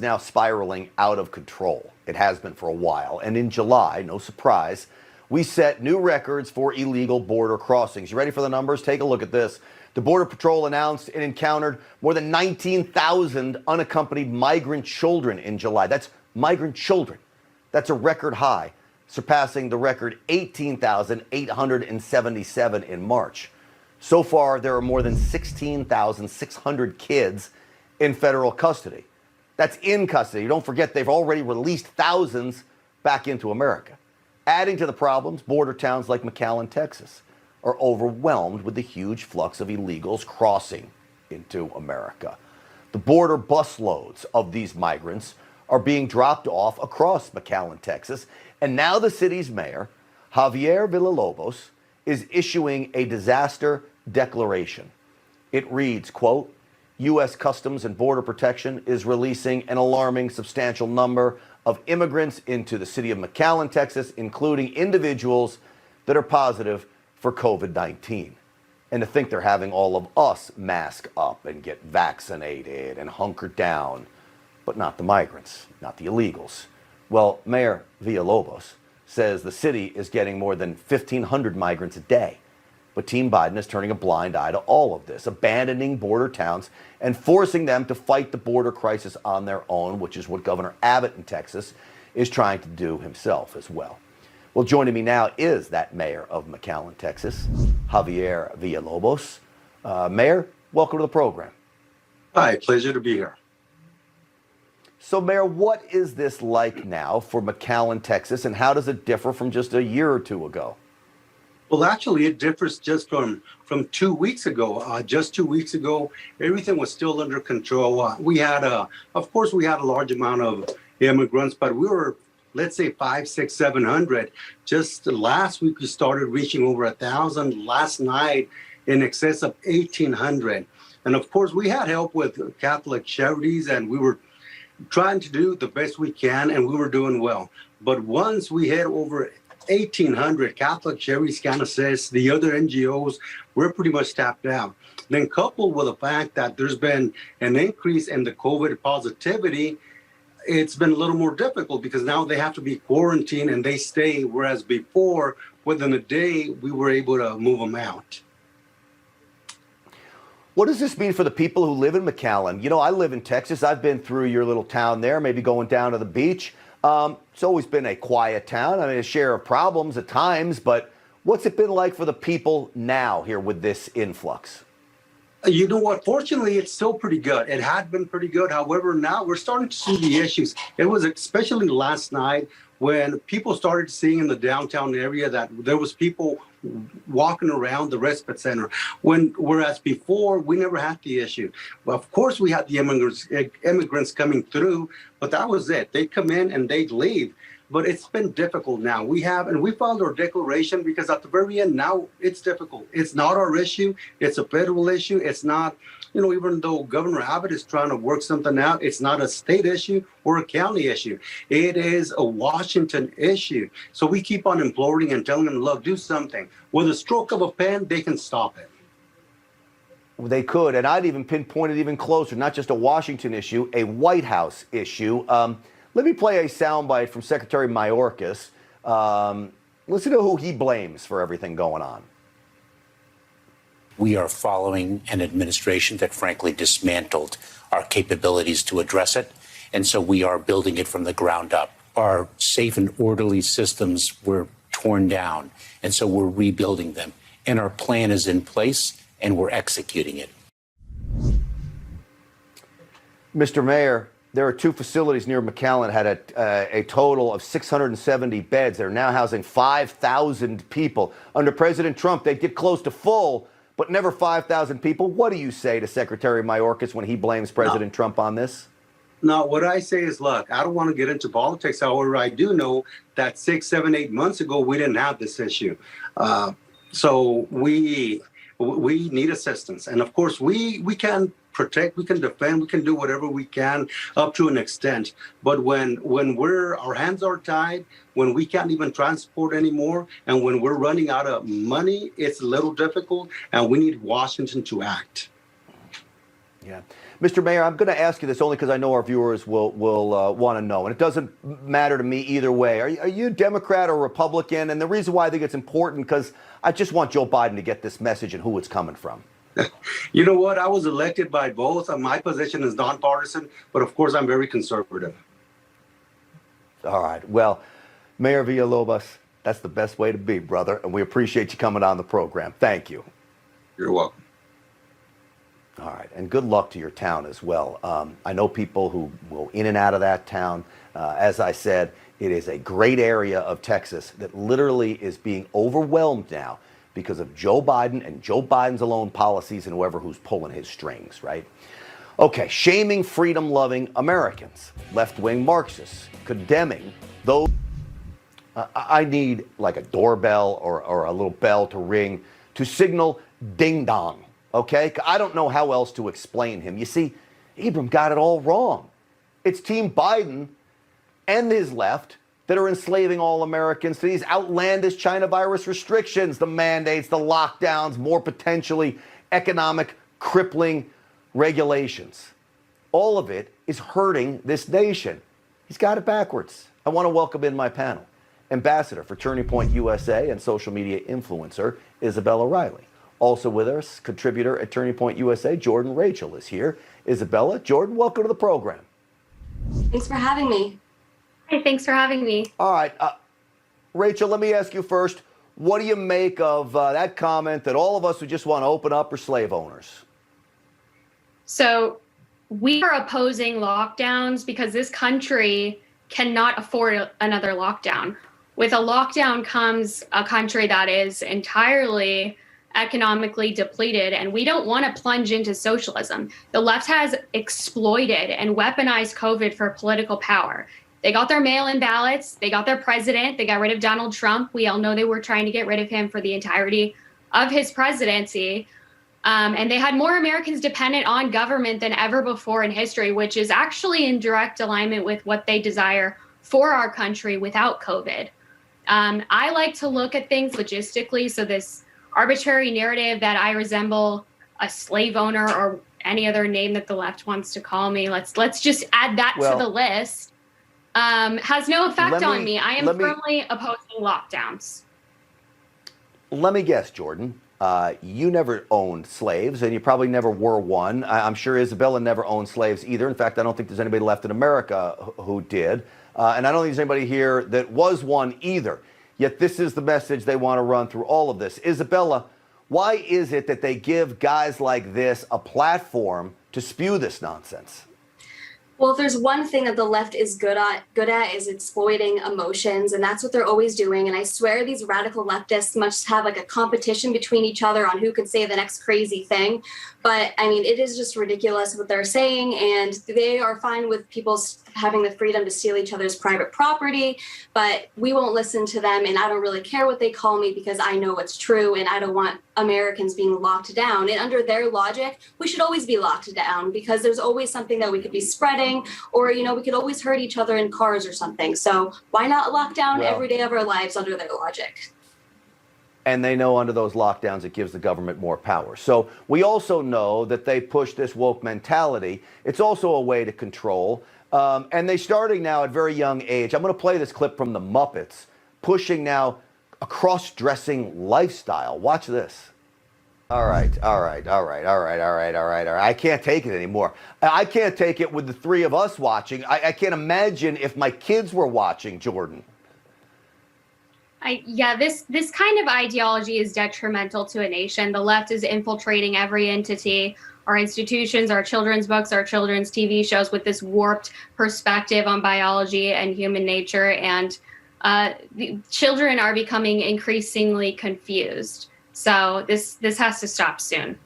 now spiraling out of control. It has been for a while. And in July, no surprise, we set new records for illegal border crossings. You ready for the numbers? Take a look at this. The Border Patrol announced it encountered more than 19,000 unaccompanied migrant children in July. That's migrant children. That's a record high, surpassing the record 18,877 in March. So far, there are more than 16,600 kids in federal custody. That's in custody. Don't forget, they've already released thousands back into America. Adding to the problems, border towns like McAllen, Texas, are overwhelmed with the huge flux of illegals crossing into America. The border busloads of these migrants are being dropped off across McAllen, Texas, and now the city's mayor, Javier Villalobos, is issuing a disaster declaration. It reads, quote, U.S. Customs and Border Protection is releasing an alarming substantial number of immigrants into the city of McAllen, Texas, including individuals that are positive for COVID-19. And to think they're having all of us mask up and get vaccinated and hunker down, but not the migrants, not the illegals. Well, Mayor Villalobos says the city is getting more than 1,500 migrants a day. But Team Biden is turning a blind eye to all of this, abandoning border towns and forcing them to fight the border crisis on their own, which is what Governor Abbott in Texas is trying to do himself as well. Well, joining me now is that mayor of McAllen, Texas, Javier Villalobos. Mayor, welcome to the program. Hi, pleasure to be here. So, Mayor, what is this like now for McAllen, Texas, and how does it differ from just a year or two ago? Well, actually, it differs just from 2 weeks ago. Just 2 weeks ago, everything was still under control. We had, of course, we had a large amount of immigrants, but we were, let's say, 500, 600, 700. Just last week, we started reaching over 1,000. Last night, in excess of 1,800. And of course, we had help with Catholic Charities, and we were trying to do the best we can, and we were doing well. But once we hit over 1,800, Catholic Charities kind of says the other NGOs, we're pretty much tapped out. Then coupled with the fact that there's been an increase in the COVID positivity, it's been a little more difficult because now they have to be quarantined and they stay, whereas before, within a day, we were able to move them out. What does this mean for the people who live in McAllen? You know, I live in Texas. I've been through your little town there, maybe going down to the beach. It's always been a quiet town. I mean, a share of problems at times, but what's it been like for the people now here with this influx? You know what? Fortunately, it's still pretty good. It had been pretty good. However, now we're starting to see the issues. It was especially last night when people started seeing in the downtown area that there was people walking around the respite center, whereas before we never had the issue. Well, of course, we had the immigrants coming through, but that was it. They'd come in and they'd leave. But it's been difficult now. We filed our declaration because at the very end now it's difficult. It's not our issue. It's a federal issue. It's not, you know, even though Governor Abbott is trying to work something out, it's not a state issue or a county issue. It is a Washington issue. So we keep on imploring and telling them, look, do something. With a stroke of a pen, they can stop it. They could, and I'd even pinpoint it even closer, not just a Washington issue, a White House issue. Let me play a soundbite from Secretary Mayorkas. Listen to who he blames for everything going on. We are following an administration that frankly dismantled our capabilities to address it. And so we are building it from the ground up. Our safe and orderly systems were torn down. And so we're rebuilding them. And our plan is in place and we're executing it. Mr. Mayor, there are two facilities near McAllen had a total of 670 beds. They're now housing 5,000 people. Under President Trump, they'd get close to full, but never 5,000 people. What do you say to Secretary Mayorkas when he blames President Trump on this? No, what I say is, look, I don't want to get into politics. However, I do know that 6, 7, 8 months ago, we didn't have this issue. So we need assistance. And of course, we can protect, we can defend, we can do whatever we can up to an extent. But when our hands are tied, when we can't even transport anymore, and when we're running out of money, it's a little difficult, and we need Washington to act. Yeah. Mr. Mayor, I'm going to ask you this only because I know our viewers will want to know, and it doesn't matter to me either way. Are you Democrat or Republican? And the reason why I think it's important, because I just want Joe Biden to get this message and who it's coming from. You know what? I was elected by both. My position is nonpartisan, but of course I'm very conservative. All right. Well, Mayor Villalobos, that's the best way to be, brother. And we appreciate you coming on the program. Thank you. You're welcome. All right. And good luck to your town as well. I know people who go in and out of that town. As I said, it is a great area of Texas that literally is being overwhelmed now because of Joe Biden and Joe Biden's alone policies and who's pulling his strings, right? Okay, shaming freedom-loving Americans, left-wing Marxists, condemning those. I need like a doorbell or a little bell to ring to signal ding-dong, okay? I don't know how else to explain him. You see, Ibram got it all wrong. It's Team Biden and his left that are enslaving all Americans to these outlandish China virus restrictions, the mandates, the lockdowns, more potentially economic crippling regulations. All of it is hurting this nation. He's got it backwards. I want to welcome in my panel, Ambassador for Turning Point USA and social media influencer, Isabella Riley. Also with us, contributor at Turning Point USA, Jordan Rachel is here. Isabella, Jordan, welcome to the program. Thanks for having me. Hey, thanks for having me. All right. Rachel, let me ask you first, what do you make of that comment that all of us who just want to open up are slave owners? So we are opposing lockdowns because this country cannot afford another lockdown. With a lockdown comes a country that is entirely economically depleted, and we don't want to plunge into socialism. The left has exploited and weaponized COVID for political power. They got their mail-in ballots, they got their president, they got rid of Donald Trump. We all know they were trying to get rid of him for the entirety of his presidency. And they had more Americans dependent on government than ever before in history, which is actually in direct alignment with what they desire for our country without COVID. I like to look at things logistically. So this arbitrary narrative that I resemble a slave owner or any other name that the left wants to call me, let's just add that to the list, has no effect on me. I am firmly opposing lockdowns. Let me guess, Jordan. You never owned slaves, and you probably never were one. I'm sure Isabella never owned slaves either. In fact, I don't think there's anybody left in America who did. And I don't think there's anybody here that was one either. Yet this is the message they want to run through all of this. Isabella, why is it that they give guys like this a platform to spew this nonsense? Well, if there's one thing that the left is good at is exploiting emotions, and that's what they're always doing. And I swear these radical leftists must have like a competition between each other on who can say the next crazy thing. But I mean, it is just ridiculous what they're saying, and they are fine with people having the freedom to steal each other's private property, but we won't listen to them, and I don't really care what they call me because I know what's true, and I don't want Americans being locked down. And under their logic, we should always be locked down because there's always something that we could be spreading, or, you know, we could always hurt each other in cars or something. So why not lock down every day of our lives under their logic? And they know under those lockdowns it gives the government more power. So we also know that they push this woke mentality. It's also a way to control. And they're starting now at a very young age. I'm going to play this clip from the Muppets, pushing now a cross-dressing lifestyle. Watch this. All right. I can't take it anymore. I can't take it with the three of us watching. I can't imagine if my kids were watching, Jordan. This kind of ideology is detrimental to a nation. The left is infiltrating every entity, our institutions, our children's books, our children's TV shows with this warped perspective on biology and human nature. And the children are becoming increasingly confused. So this has to stop soon.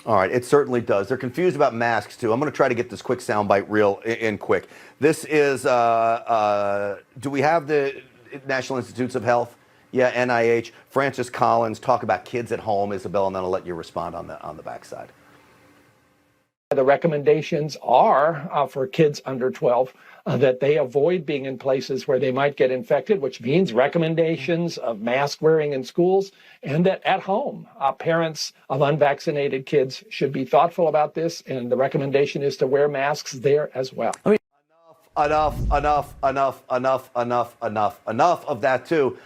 All right, it certainly does. They're confused about masks, too. I'm going to try to get this quick soundbite reel in quick. This is, do we have the National Institutes of Health? Yeah, NIH. Francis Collins, talk about kids at home. Isabella, and then I'll let you respond on the backside. The recommendations are for kids under 12 that they avoid being in places where they might get infected, which means recommendations of mask wearing in schools, and that at home, parents of unvaccinated kids should be thoughtful about this. And the recommendation is to wear masks there as well. Enough of that too.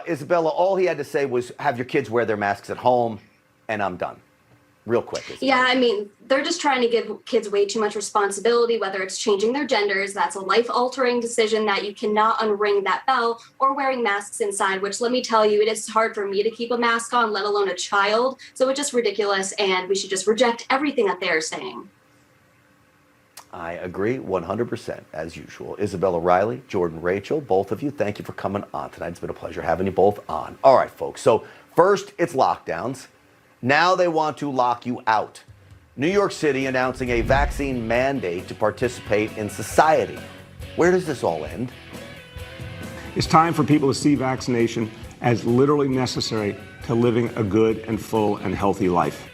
Isabella, all he had to say was have your kids wear their masks at home, and I'm done. Real quick. Isabella. Yeah, I mean, they're just trying to give kids way too much responsibility, whether it's changing their genders. That's a life-altering decision that you cannot unring that bell, or wearing masks inside, which, let me tell you, it is hard for me to keep a mask on, let alone a child. So it's just ridiculous, and we should just reject everything that they're saying. I agree 100%, as usual. Isabella Riley, Jordan Rachel, both of you, thank you for coming on tonight. It's been a pleasure having you both on. All right, folks. So first, it's lockdowns. Now they want to lock you out. New York City announcing a vaccine mandate to participate in society. Where does this all end? It's time for people to see vaccination as literally necessary to living a good and full and healthy life.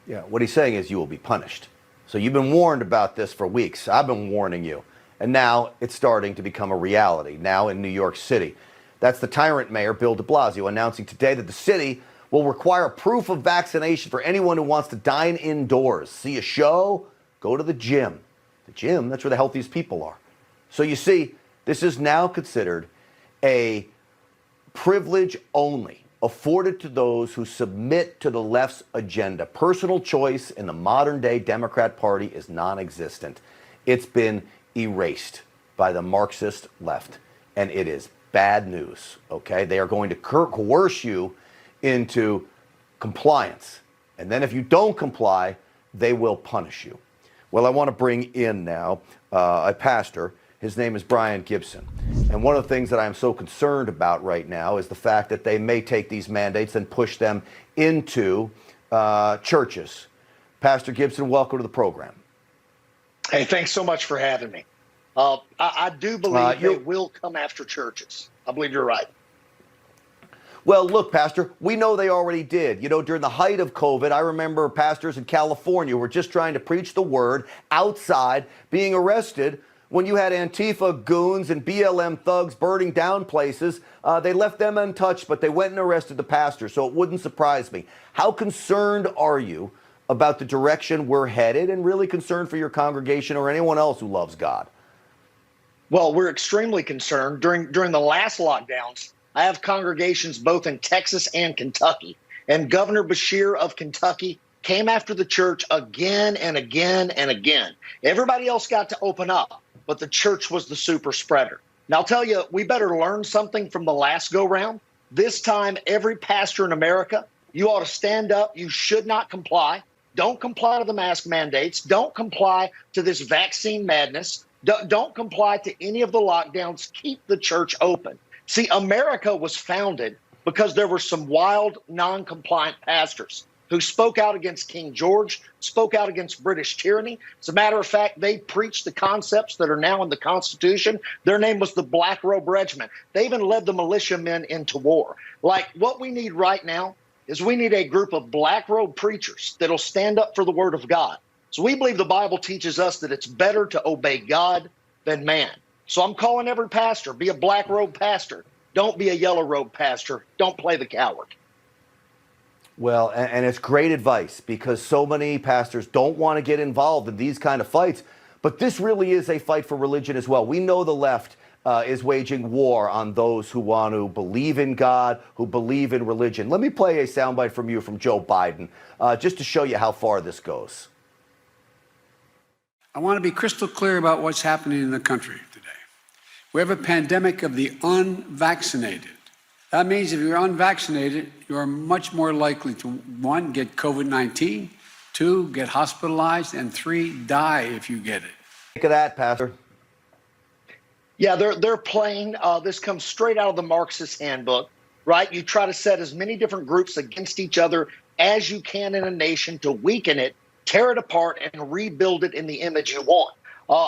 Yeah, what he's saying is you will be punished. So you've been warned about this for weeks. I've been warning you. And now it's starting to become a reality, now in New York City. That's the tyrant mayor, Bill de Blasio, announcing today that the city will require proof of vaccination for anyone who wants to dine indoors, see a show, go to the gym. The gym, that's where the healthiest people are. So you see, this is now considered a privilege only, afforded to those who submit to the left's agenda. Personal choice in the modern day Democrat Party is non-existent. It's been erased by the Marxist left, and it is bad news, okay? They are going to coerce you into compliance. And then if you don't comply, they will punish you. Well, I want to bring in now a pastor. His name is Brian Gibson. And one of the things that I am so concerned about right now is the fact that they may take these mandates and push them into churches. Pastor Gibson, welcome to the program. Hey, thanks so much for having me. I do believe they will come after churches. I believe you're right. Well, look, Pastor, we know they already did. You know, during the height of COVID, I remember pastors in California were just trying to preach the word outside, being arrested when you had Antifa goons and BLM thugs burning down places. They left them untouched, but they went and arrested the pastor, so it wouldn't surprise me. How concerned are you about the direction we're headed, and really concerned for your congregation or anyone else who loves God? Well, we're extremely concerned. During the last lockdowns, I have congregations both in Texas and Kentucky, and Governor Beshear of Kentucky came after the church again and again and again. Everybody else got to open up, but the church was the super spreader. Now, I'll tell you, we better learn something from the last go-round. This time, every pastor in America, you ought to stand up. You should not comply. Don't comply to the mask mandates. Don't comply to this vaccine madness. Don't comply to any of the lockdowns. Keep the church open. See, America was founded because there were some wild, non-compliant pastors who spoke out against King George, spoke out against British tyranny. As a matter of fact, they preached the concepts that are now in the Constitution. Their name was the Black Robe Regiment. They even led the militiamen into war. Like, what we need right now is we need a group of black robe preachers that'll stand up for the word of God. So we believe the Bible teaches us that it's better to obey God than man. So I'm calling every pastor, be a black robe pastor. Don't be a yellow robe pastor. Don't play the coward. Well, and it's great advice, because so many pastors don't want to get involved in these kind of fights. But this really is a fight for religion as well. We know the left is waging war on those who want to believe in God, who believe in religion. Let me play a soundbite from you from Joe Biden, just to show you how far this goes. I want to be crystal clear about what's happening in the country today. We have a pandemic of the unvaccinated. That means if you're unvaccinated, you are much more likely to, 1, get COVID-19, 2, get hospitalized, and 3, die if you get it. Think of that, Pastor. Yeah, they're playing. This comes straight out of the Marxist handbook, right? You try to set as many different groups against each other as you can in a nation to weaken it, tear it apart, and rebuild it in the image you want.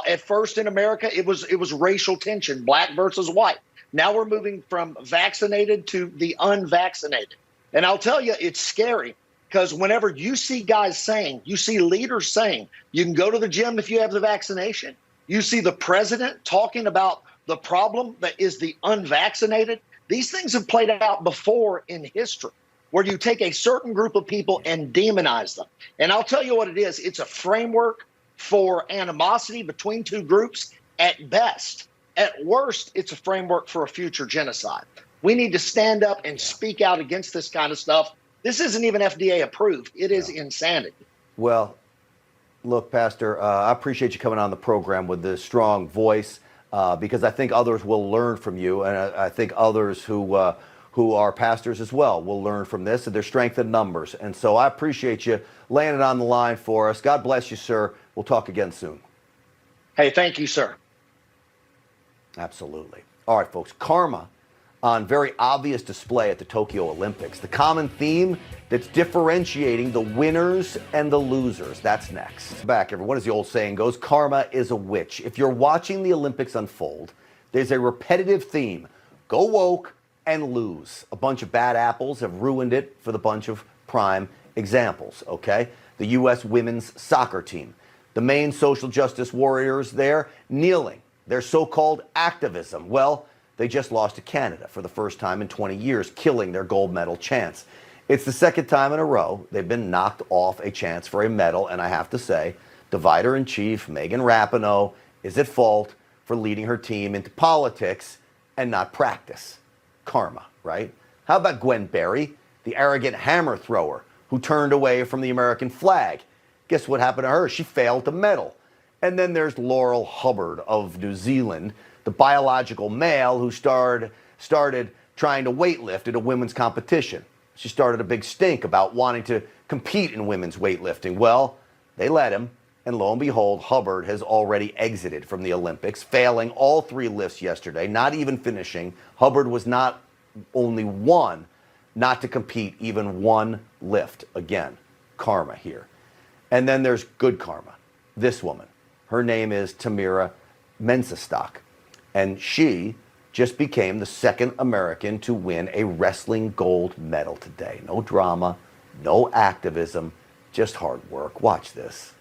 At first in America, it was racial tension, black versus white. Now we're moving from vaccinated to the unvaccinated. And I'll tell you, it's scary Because whenever you see guys saying, you see leaders saying, you can go to the gym if you have the vaccination. You see the president talking about the problem that is the unvaccinated. These things have played out before in history, where you take a certain group of people and demonize them. And I'll tell you what it is. It's a framework for animosity between two groups at best. At worst, it's a framework for a future genocide. We need to stand up and speak out against this kind of stuff. This isn't even FDA approved. It is insanity. Well, look, Pastor, I appreciate you coming on the program with this strong voice because I think others will learn from you, and I think others who are pastors as well will learn from this, and there's strength in numbers. And so I appreciate you laying it on the line for us. God bless you, sir. We'll talk again soon. Hey, thank you, sir. Absolutely. All right, folks, karma on very obvious display at the Tokyo Olympics. The common theme that's differentiating the winners and the losers. That's next. Back, everyone, as the old saying goes, karma is a witch. If you're watching the Olympics unfold, there's a repetitive theme. Go woke and lose. A bunch of bad apples have ruined it for the bunch of prime examples, okay? The U.S. women's soccer team. The main social justice warriors there kneeling. Their so-called activism. Well, they just lost to Canada for the first time in 20 years, killing their gold medal chance. It's the second time in a row they've been knocked off a chance for a medal, and I have to say, divider-in-chief Megan Rapinoe is at fault for leading her team into politics and not practice. Karma, right? How about Gwen Berry, the arrogant hammer thrower who turned away from the American flag? Guess what happened to her? She failed to medal. And then there's Laurel Hubbard of New Zealand, the biological male who started trying to weightlift at a women's competition. She started a big stink about wanting to compete in women's weightlifting. Well, they let him, and lo and behold, Hubbard has already exited from the Olympics, failing all 3 lifts yesterday, not even finishing. Hubbard was not only one not to compete even one lift. Again, karma here. And then there's good karma. This woman, her name is Tamira Mensah-Stock. And she just became the second American to win a wrestling gold medal today. No drama, no activism, just hard work. Watch this.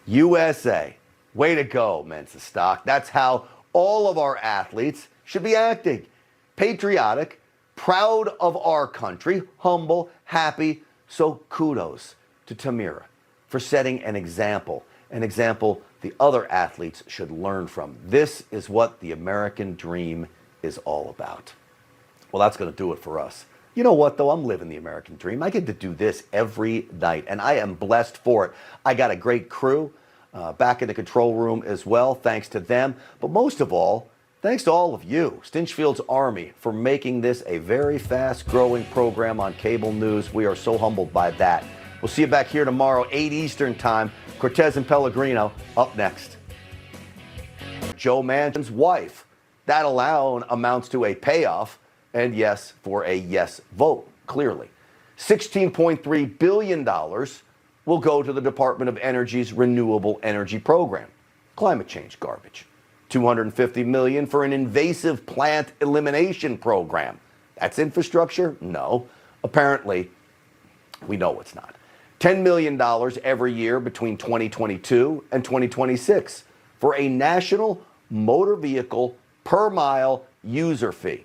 USA. Way to go, Mensah-Stock. That's how all of our athletes should be acting. Patriotic, proud of our country, humble, happy. So kudos to Tamira for setting an example the other athletes should learn from. This is what the American dream is all about. Well, that's going to do it for us. You know what, though? I'm living the American dream. I get to do this every night, and I am blessed for it. I got a great crew back in the control room as well, thanks to them. But most of all, thanks to all of you, Stinchfield's Army, for making this a very fast-growing program on cable news. We are so humbled by that. We'll see you back here tomorrow, 8 Eastern time. Cortez and Pellegrino up next. Joe Manchin's wife. That alone amounts to a payoff, and yes, for a yes vote, clearly. $16.3 billion will go to the Department of Energy's Renewable Energy Program. Climate change garbage. $250 million for an invasive plant elimination program. That's infrastructure? No. Apparently, we know it's not. $10 million every year between 2022 and 2026 for a national motor vehicle per mile user fee.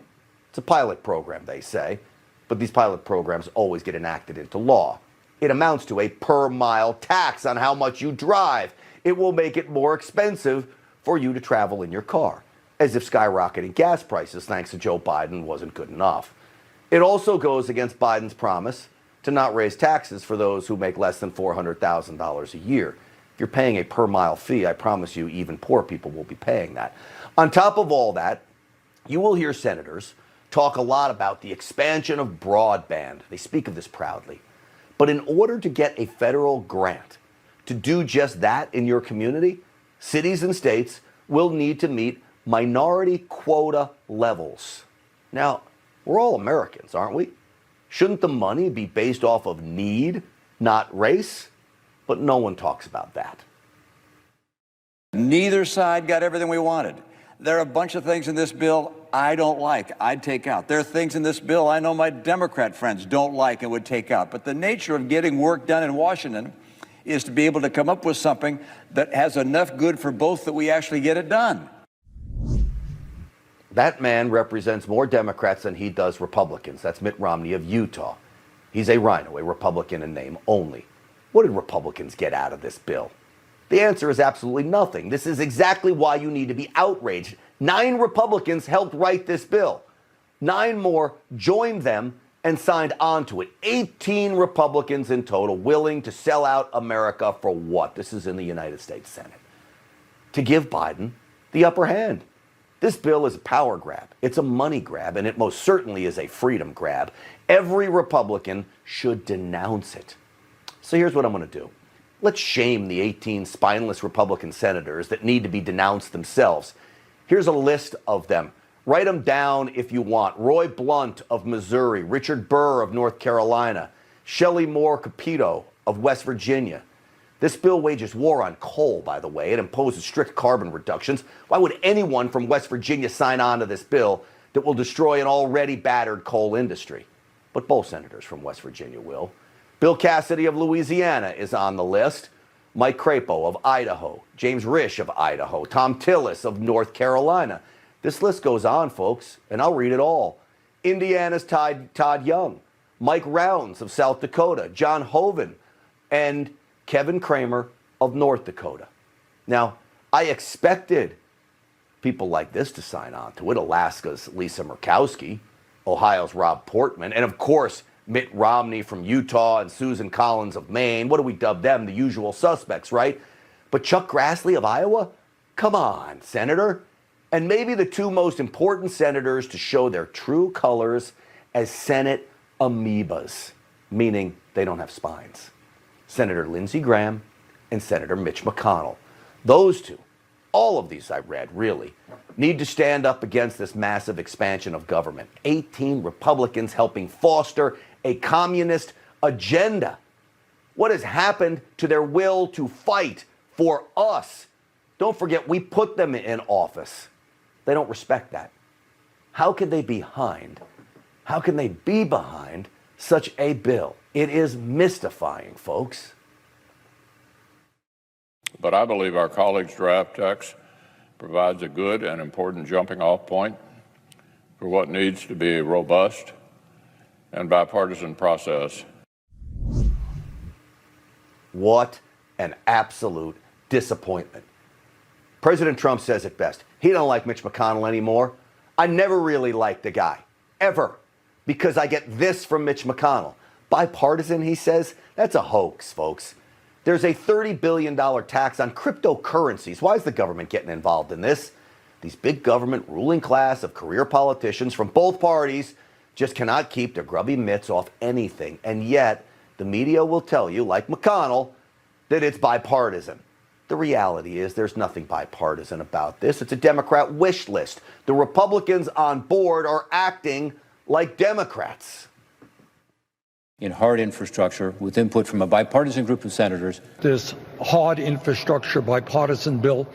It's a pilot program, they say, but these pilot programs always get enacted into law. It amounts to a per mile tax on how much you drive. It will make it more expensive for you to travel in your car, as if skyrocketing gas prices, thanks to Joe Biden, wasn't good enough. It also goes against Biden's promise to not raise taxes for those who make less than $400,000 a year. If you're paying a per mile fee, I promise you, even poor people will be paying that. On top of all that, you will hear senators talk a lot about the expansion of broadband. They speak of this proudly. But in order to get a federal grant to do just that in your community, cities and states will need to meet minority quota levels. Now, we're all Americans, aren't we? Shouldn't the money be based off of need, not race? But no one talks about that. Neither side got everything we wanted. There are a bunch of things in this bill I don't like, I'd take out. There are things in this bill I know my Democrat friends don't like and would take out. But the nature of getting work done in Washington is to be able to come up with something that has enough good for both that we actually get it done. That man represents more Democrats than he does Republicans. That's Mitt Romney of Utah. He's a rhino, a Republican in name only. What did Republicans get out of this bill? The answer is absolutely nothing. This is exactly why you need to be outraged. 9 Republicans helped write this bill. 9 more joined them and signed on to it. 18 Republicans in total willing to sell out America for what? This is in the United States Senate. To give Biden the upper hand. This bill is a power grab. It's a money grab, and it most certainly is a freedom grab. Every Republican should denounce it. So here's what I'm going to do. Let's shame the 18 spineless Republican senators that need to be denounced themselves. Here's a list of them. Write them down if you want. Roy Blunt of Missouri, Richard Burr of North Carolina, Shelley Moore Capito of West Virginia. This bill wages war on coal, by the way. It imposes strict carbon reductions. Why would anyone from West Virginia sign on to this bill that will destroy an already battered coal industry? But both senators from West Virginia will. Bill Cassidy of Louisiana is on the list. Mike Crapo of Idaho, James Risch of Idaho, Tom Tillis of North Carolina. This list goes on, folks, and I'll read it all. Indiana's Todd Young, Mike Rounds of South Dakota, John Hoeven, and Kevin Kramer of North Dakota. Now, I expected people like this to sign on to it. Alaska's Lisa Murkowski, Ohio's Rob Portman, and of course, Mitt Romney from Utah and Susan Collins of Maine. What do we dub them? The usual suspects, right? But Chuck Grassley of Iowa? Come on, Senator. And maybe the 2 most important senators to show their true colors as Senate amoebas, meaning they don't have spines. Senator Lindsey Graham and Senator Mitch McConnell. Those 2, all of these I read, really, need to stand up against this massive expansion of government. 18 Republicans helping foster a communist agenda. What has happened to their will to fight for us? Don't forget, we put them in office. They don't respect that. How can they be behind? How can they be behind such a bill? It is mystifying, folks. But I believe our colleagues' draft text provides a good and important jumping-off point for what needs to be a robust and bipartisan process. What an absolute disappointment. President Trump says it best. He don't like Mitch McConnell anymore. I never really liked the guy, ever, because I get this from Mitch McConnell. Bipartisan, he says, that's a hoax, folks. There's a $30 billion tax on cryptocurrencies. Why is the government getting involved in this? These big government ruling class of career politicians from both parties just cannot keep their grubby mitts off anything. And yet, the media will tell you, like McConnell, that it's bipartisan. The reality is there's nothing bipartisan about this. It's a Democrat wish list. The Republicans on board are acting like Democrats. In hard infrastructure with input from a bipartisan group of senators. This hard infrastructure bipartisan bill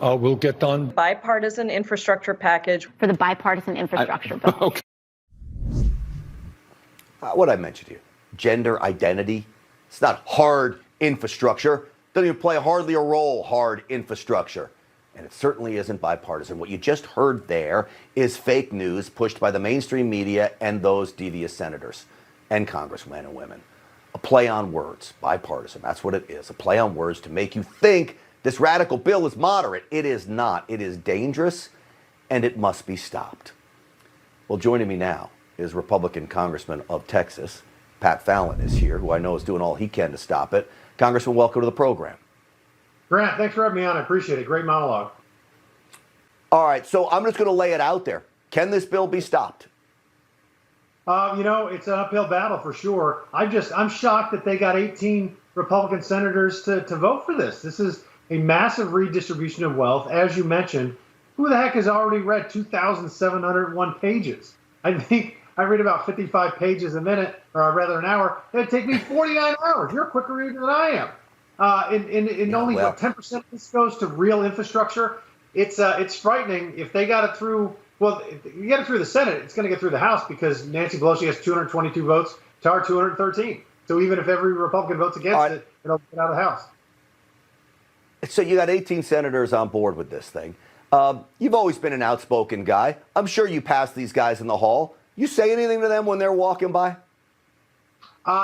will get done. Bipartisan infrastructure package. For the bipartisan infrastructure bill. Okay. What I mentioned here, gender identity. It's not hard infrastructure. Doesn't even play hardly a role, hard infrastructure. And it certainly isn't bipartisan. What you just heard there is fake news pushed by the mainstream media and those devious senators and congressmen and women. A play on words, bipartisan. That's what it is. A play on words to make you think this radical bill is moderate. It is not. It is dangerous, and it must be stopped. Well, joining me now is Republican Congressman of Texas. Pat Fallon is here, who I know is doing all he can to stop it. Congressman, welcome to the program. Grant, thanks for having me on. I appreciate it. Great monologue. All right, so I'm just going to lay it out there. Can this bill be stopped? It's an uphill battle for sure. I'm shocked that they got 18 Republican senators to vote for this. This is a massive redistribution of wealth. As you mentioned, who the heck has already read 2,701 pages? I think I read about 55 pages a minute, or rather an hour. It'd take me 49 hours. You're a quicker reader than I am. Only 10% of this goes to real infrastructure. It's frightening. If they got it through Well, you get it through the Senate, it's going to get through the House because Nancy Pelosi has 222 votes to our 213. So even if every Republican votes against it, it'll get out of the House. So you got 18 senators on board with this thing. You've always been an outspoken guy. I'm sure you pass these guys in the hall. You say anything to them when they're walking by?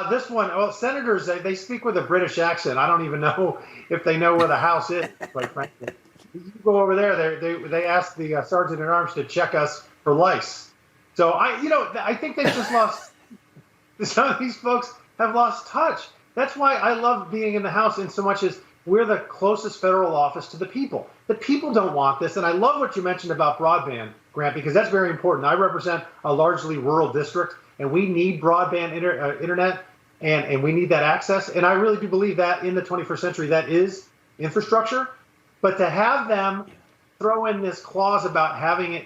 This one, well, senators, they speak with a British accent. I don't even know if they know where the House is, quite frankly. You go over there, they ask the sergeant at arms to check us for lice. So I think they've just lost. Some of these folks have lost touch. That's why I love being in the House in so much as we're the closest federal office to the people. The people don't want this, and I love what you mentioned about broadband, Grant, because that's very important. I represent a largely rural district, and we need broadband internet, and we need that access. And I really do believe that in the 21st century, that is infrastructure. But to have them throw in this clause about having it,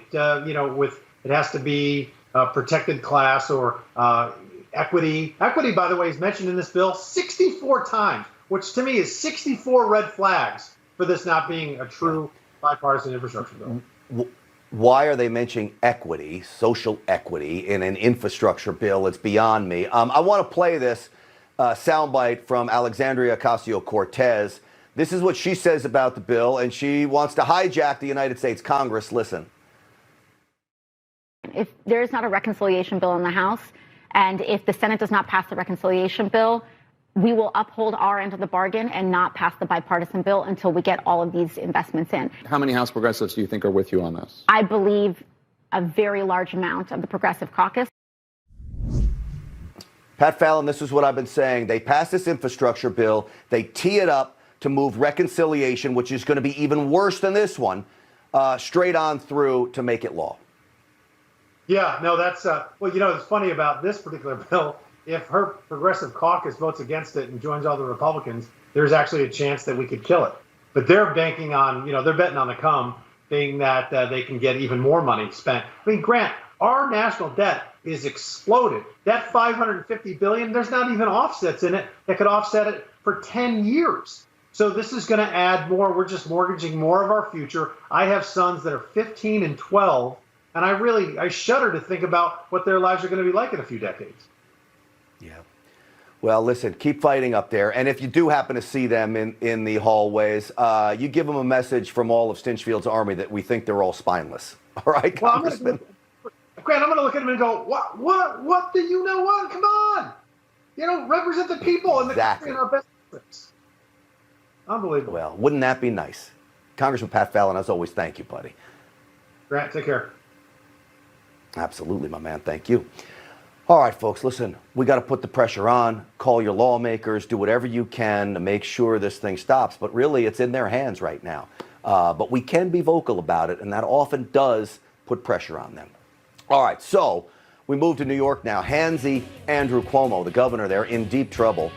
with it has to be protected class or equity. Equity, by the way, is mentioned in this bill 64 times, which to me is 64 red flags for this not being a true bipartisan infrastructure bill. Why are they mentioning equity, social equity, in an infrastructure bill? It's beyond me. I want to play this soundbite from Alexandria Ocasio-Cortez. This is what she says about the bill, and she wants to hijack the United States Congress. Listen. If there is not a reconciliation bill in the House, and if the Senate does not pass the reconciliation bill, we will uphold our end of the bargain and not pass the bipartisan bill until we get all of these investments in. How many House progressives do you think are with you on this? I believe a very large amount of the Progressive Caucus. Pat Fallon, this is what I've been saying. They pass this infrastructure bill. They tee it up to move reconciliation, which is going to be even worse than this one, straight on through to make it law. Yeah, no, that's it's funny about this particular bill. If her Progressive Caucus votes against it and joins all the Republicans, there's actually a chance that we could kill it. But they're banking on, they're betting on the come, being that they can get even more money spent. I mean, Grant, our national debt is exploded. That $550 billion, there's not even offsets in it that could offset it for 10 years. So this is going to add more. We're just mortgaging more of our future. I have sons that are 15 and 12, and I shudder to think about what their lives are going to be like in a few decades. Yeah. Well, listen, keep fighting up there. And if you do happen to see them in the hallways, you give them a message from all of Stinchfield's army that we think they're all spineless. All right, well, Congressman? Grant, I'm going to look at him and go, what do you know what? Come on. Represent the people and the country in our best interests. Unbelievable. Well, wouldn't that be nice? Congressman Pat Fallon, as always, thank you, buddy. Grant, take care. Absolutely, my man. Thank you. All right, folks, listen, we got to put the pressure on, call your lawmakers, do whatever you can to make sure this thing stops. But really, it's in their hands right now. But we can be vocal about it, and that often does put pressure on them. All right, so we move to New York now. Handsy Andrew Cuomo, the governor there, in deep trouble.